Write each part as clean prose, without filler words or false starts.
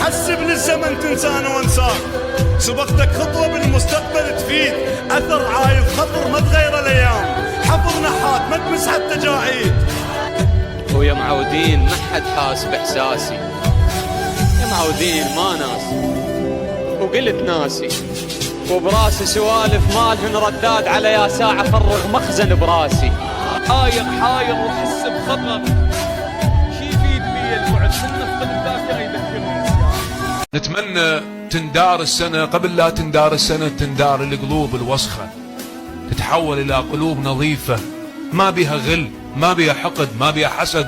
محسب للزمن تنسان وانساك، سبقتك خطوة بالمستقبل تفيد، أثر عايض خطر ما تغير الأيام، حفر نحات ما تمس حتى جاعيد. ويا معودين ما حد حاس بإحساسي، يا معودين ما ناسي وقلت ناسي، وبراسي سوالف مالهن رداد على يا ساعة فرغ مخزن براسي. حاير وحس بخطر، شي يفيد بي البعد من نفقد الذاكرة يذكرني. نتمنى تندار السنة، قبل لا تندار السنة تندار القلوب الوسخة، تتحول إلى قلوب نظيفة ما بها غل، ما بها حقد، ما بها حسد،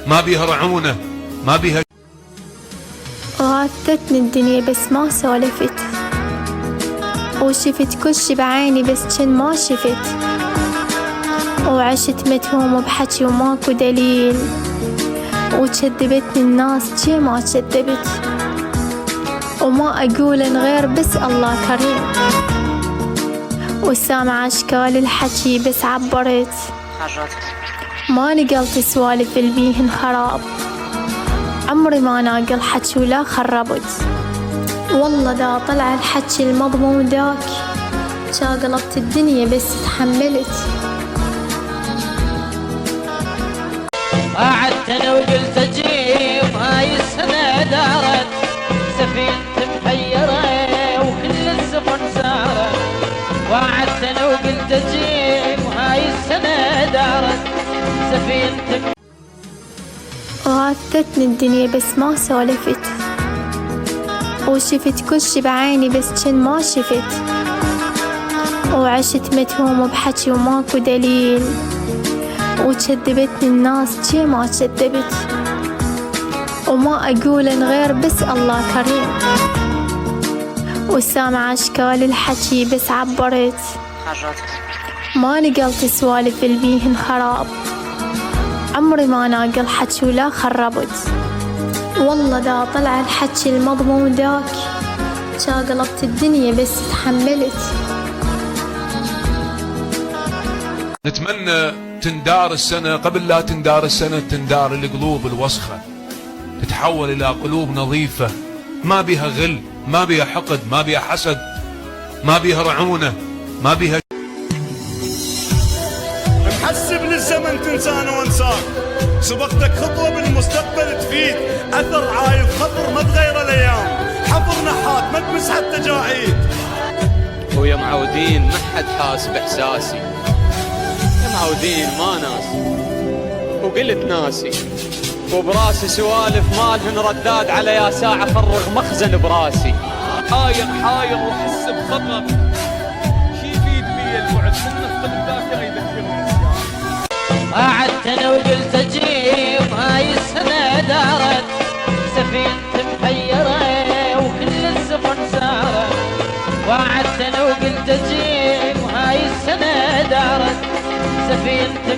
ما بها رعونة، ما بها. غاثتني الدنيا بس ما سولفت، وشفت كل شي بعيني بس جن ما شفت، وعشت متهوم بحكي وماكو دليل، وكذبتني الناس جي ما كذبت، وما أقول غير بس الله كريم، وسامع أشكال الحكي بس عبرت، ما نقلت سوالف البيهن خراب، عمري ما ناقل حكي ولا خربت، والله دا طلع الحكي المضمون داك، جا قلبت الدنيا بس تحملت. قعدت انا وقلت اجيب هاي السنة دارت، سفينتي محيرة وكل السفن سارت، وقعدت انا وقلت اجيب هاي السنة دارت، سفينتي. غاثتني الدنيا بس ما سولفت، وشفت كل شي بعيني بس جن ما شفت، وعشت متهوم بحكي وماكو دليل، وكذبتني الناس جي ما كذبت، وما أقول غير بس الله كريم، وسامع أشكال الحكي بس عبرت، ما نقلت سوالف البيهن خراب، عمري ما ناقل حكي ولا خربت، والله دا طلع الحكي المضمون داك، جا قلبت الدنيا بس تحملت. نتمنى تندار السنة، قبل لا تندار السنة تندار القلوب الوسخة، تتحول إلى قلوب نظيفة ما بها غل، ما بها حقد، ما بها حسد، ما بها رعونة، ما بها. محسب للزمن تنسان وانساك، سبقتك خطوة بالمستقبل تفيد، أثر عايض خطر ما تغير الأيام، حفر نحات ما تمس حتى جاعيد. ويا معودين ما حد حاس بإحساسي، يا معودين ما ناسي وقلت ناسي، وبراسي سوالف مالهن رداد على يا ساعة فرغ مخزن براسي. حاير وحس بخطر، شي يفيد بي البعد من نفقد الذاكرة يذكرني. قعدت انا وقلت اجيب هاي السنة دارت، سفينتي محيرة وكل السفن سارت، وقعدت انا وقلت اجيب هاي السنة دارت، سفينتي